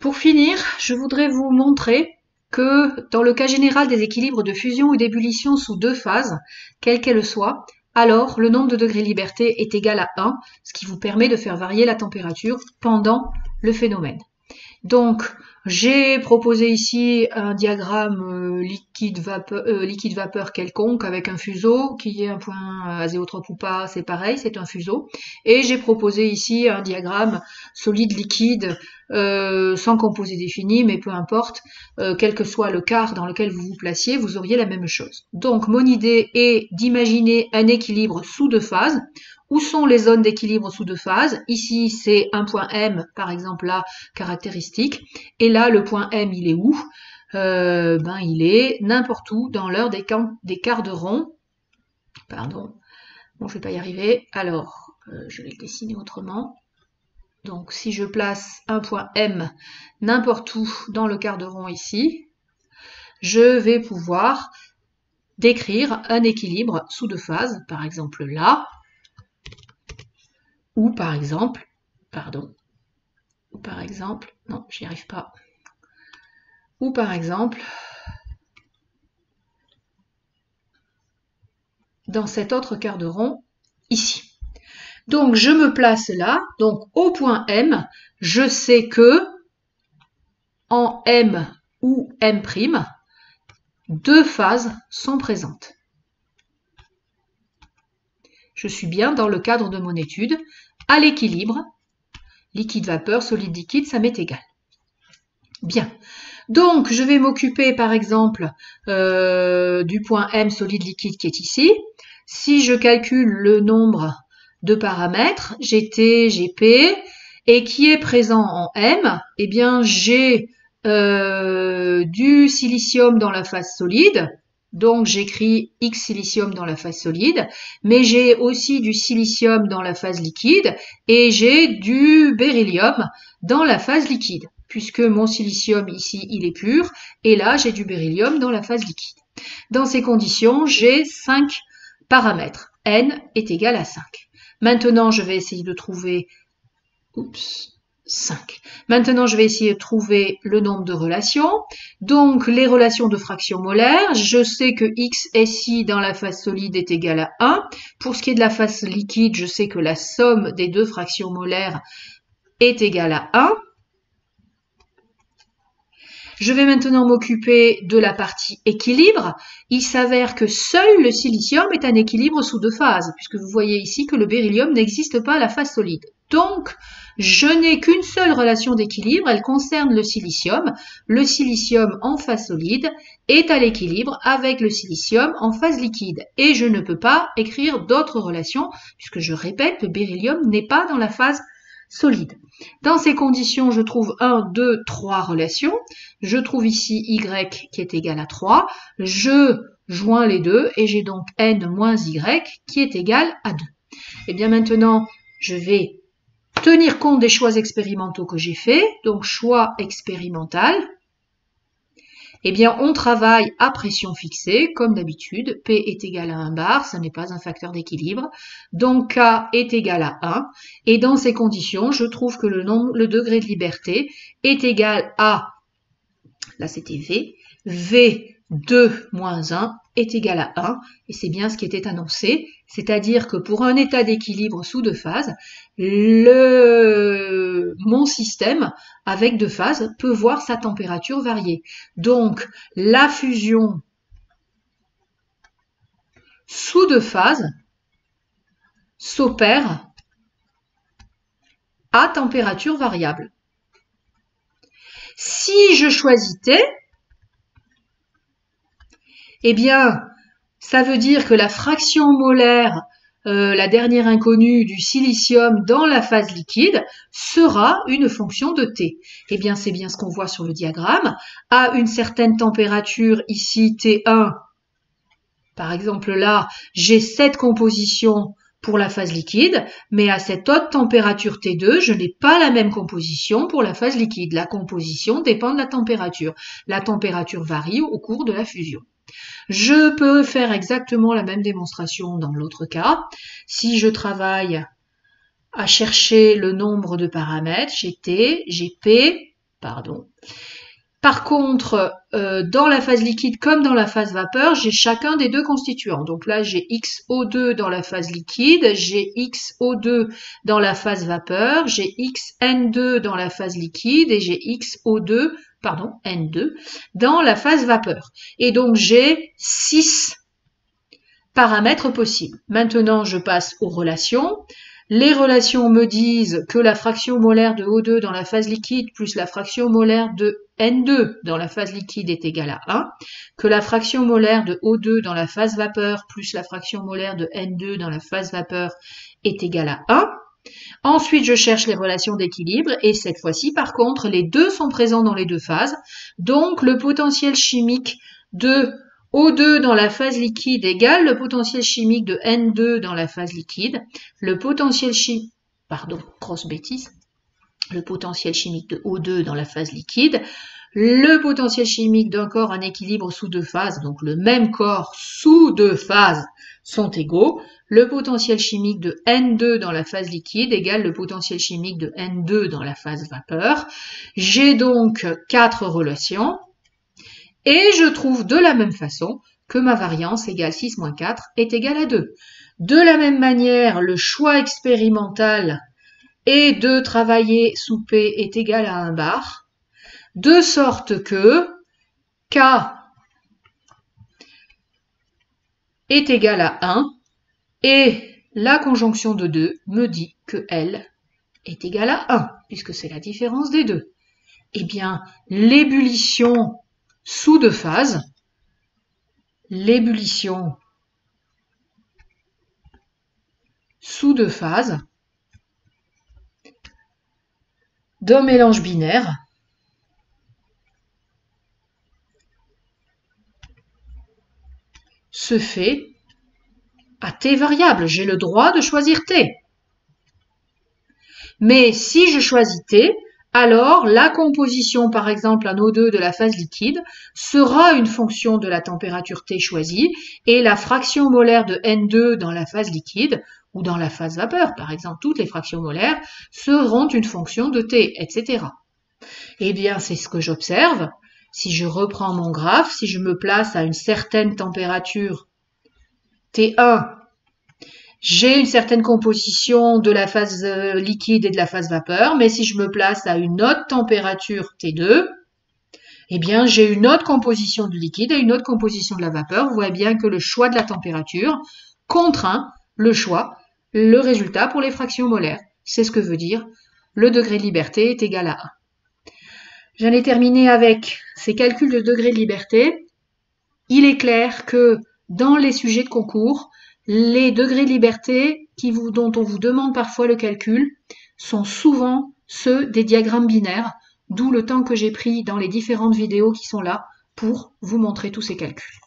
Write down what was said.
Pour finir, je voudrais vous montrer que dans le cas général des équilibres de fusion ou d'ébullition sous deux phases, quelle qu'elle soit, alors le nombre de degrés de liberté est égal à 1, ce qui vous permet de faire varier la température pendant le phénomène. Donc, j'ai proposé ici un diagramme liquide-vapeur quelconque avec un fuseau, qui est un point azéotrope ou pas, c'est pareil, c'est un fuseau. Et j'ai proposé ici un diagramme solide-liquide sans composé défini, mais peu importe, quel que soit le quart dans lequel vous vous placiez, vous auriez la même chose. Donc, mon idée est d'imaginer un équilibre sous deux phases. Où sont les zones d'équilibre sous deux phases? Ici, c'est un point M, par exemple, là, caractéristique. Et là, le point M, il est où? Il est n'importe où dans l'heure des quarts de rond. Pardon. Bon, je vais pas y arriver. Alors, je vais le dessiner autrement. Donc, si je place un point M n'importe où dans le quart de rond ici, je vais pouvoir décrire un équilibre sous deux phases. Par exemple, là. Ou par exemple, non, j'y arrive pas. Ou par exemple, dans cet autre quart de rond, ici. Donc, je me place là, donc au point M, je sais que en M ou M', deux phases sont présentes. Je suis bien dans le cadre de mon étude, à l'équilibre, liquide-vapeur, solide-liquide, ça m'est égal. Bien. Donc, je vais m'occuper, par exemple, du point M solide-liquide qui est ici. Si je calcule le nombre de paramètres, GT, GP, et qui est présent en M, eh bien, j'ai du silicium dans la phase solide. Donc, j'écris X silicium dans la phase solide, mais j'ai aussi du silicium dans la phase liquide et j'ai du beryllium dans la phase liquide, puisque mon silicium ici, il est pur, et là, j'ai du beryllium dans la phase liquide. Dans ces conditions, j'ai 5 paramètres. N est égal à 5. Maintenant, je vais essayer de trouver... 5. Maintenant, je vais essayer de trouver le nombre de relations. Donc, les relations de fractions molaires, je sais que X SI dans la phase solide est égal à 1. Pour ce qui est de la phase liquide, je sais que la somme des deux fractions molaires est égale à 1. Je vais maintenant m'occuper de la partie équilibre. Il s'avère que seul le silicium est un équilibre sous deux phases, puisque vous voyez ici que le beryllium n'existe pas à la phase solide. Donc, je n'ai qu'une seule relation d'équilibre, elle concerne le silicium. Le silicium en phase solide est à l'équilibre avec le silicium en phase liquide. Et je ne peux pas écrire d'autres relations, puisque je répète, le beryllium n'est pas dans la phase solide. Dans ces conditions, je trouve 1, 2, 3 relations. Je trouve ici Y qui est égal à 3. Je joins les deux et j'ai donc N moins Y qui est égal à 2. Et bien maintenant, je vais tenir compte des choix expérimentaux que j'ai faits. Donc, choix expérimental. Eh bien, on travaille à pression fixée, comme d'habitude. P est égal à 1 bar, ce n'est pas un facteur d'équilibre. Donc, K est égal à 1. Et dans ces conditions, je trouve que le degré de liberté est égal à, là c'était V, V2 moins 1 est égal à 1. Et c'est bien ce qui était annoncé. C'est-à-dire que pour un état d'équilibre sous deux phases, mon système avec deux phases peut voir sa température varier. Donc, la fusion sous deux phases s'opère à température variable. Si je choisis T, eh bien, ça veut dire que la fraction molaire, la dernière inconnue du silicium dans la phase liquide, sera une fonction de T. Eh bien, c'est bien ce qu'on voit sur le diagramme. À une certaine température, ici T1, par exemple là, j'ai cette composition pour la phase liquide, mais à cette haute température T2, je n'ai pas la même composition pour la phase liquide. La composition dépend de la température. La température varie au cours de la fusion. Je peux faire exactement la même démonstration dans l'autre cas. Si je travaille à chercher le nombre de paramètres, j'ai T, j'ai P, pardon. Par contre, dans la phase liquide comme dans la phase vapeur, j'ai chacun des deux constituants. Donc là, j'ai XO2 dans la phase liquide, j'ai XO2 dans la phase vapeur, j'ai XN2 dans la phase liquide et j'ai XO2, pardon, N2 dans la phase vapeur. Et donc, j'ai 6 paramètres possibles. Maintenant, je passe aux relations. Les relations me disent que la fraction molaire de O2 dans la phase liquide plus la fraction molaire de N2 dans la phase liquide est égale à 1, que la fraction molaire de O2 dans la phase vapeur plus la fraction molaire de N2 dans la phase vapeur est égale à 1. Ensuite, je cherche les relations d'équilibre et cette fois-ci, par contre, les deux sont présents dans les deux phases. Donc, le potentiel chimique de O2 dans la phase liquide égale le potentiel chimique de N2 dans la phase liquide. Le potentiel chimique, pardon, grosse bêtise, le potentiel chimique de O2 dans la phase liquide, le potentiel chimique d'un corps en équilibre sous deux phases, donc le même corps sous deux phases, sont égaux. Le potentiel chimique de N2 dans la phase liquide égale le potentiel chimique de N2 dans la phase vapeur. J'ai donc 4 relations. Et je trouve de la même façon que ma variance égale 6 moins 4 est égale à 2. De la même manière, le choix expérimental est de travailler sous P est égal à 1 bar, de sorte que K est égal à 1 et la conjonction de 2 me dit que L est égal à 1, puisque c'est la différence des deux. Eh bien, l'ébullition sous deux phases, l'ébullition sous deux phases d'un mélange binaire se fait à T variables. J'ai le droit de choisir T. Mais si je choisis T, alors la composition, par exemple, en O2 de la phase liquide, sera une fonction de la température T choisie, et la fraction molaire de N2 dans la phase liquide, ou dans la phase vapeur, par exemple, toutes les fractions molaires, seront une fonction de T, etc. Eh bien, c'est ce que j'observe. Si je reprends mon graphe, si je me place à une certaine température T1, j'ai une certaine composition de la phase liquide et de la phase vapeur, mais si je me place à une autre température T2, eh bien, j'ai une autre composition du liquide et une autre composition de la vapeur. Vous voyez bien que le choix de la température contraint le choix, le résultat pour les fractions molaires. C'est ce que veut dire le degré de liberté est égal à 1. J'en ai terminé avec ces calculs de degré de liberté. Il est clair que dans les sujets de concours, les degrés de liberté dont on vous demande parfois le calcul sont souvent ceux des diagrammes binaires, d'où le temps que j'ai pris dans les différentes vidéos qui sont là pour vous montrer tous ces calculs.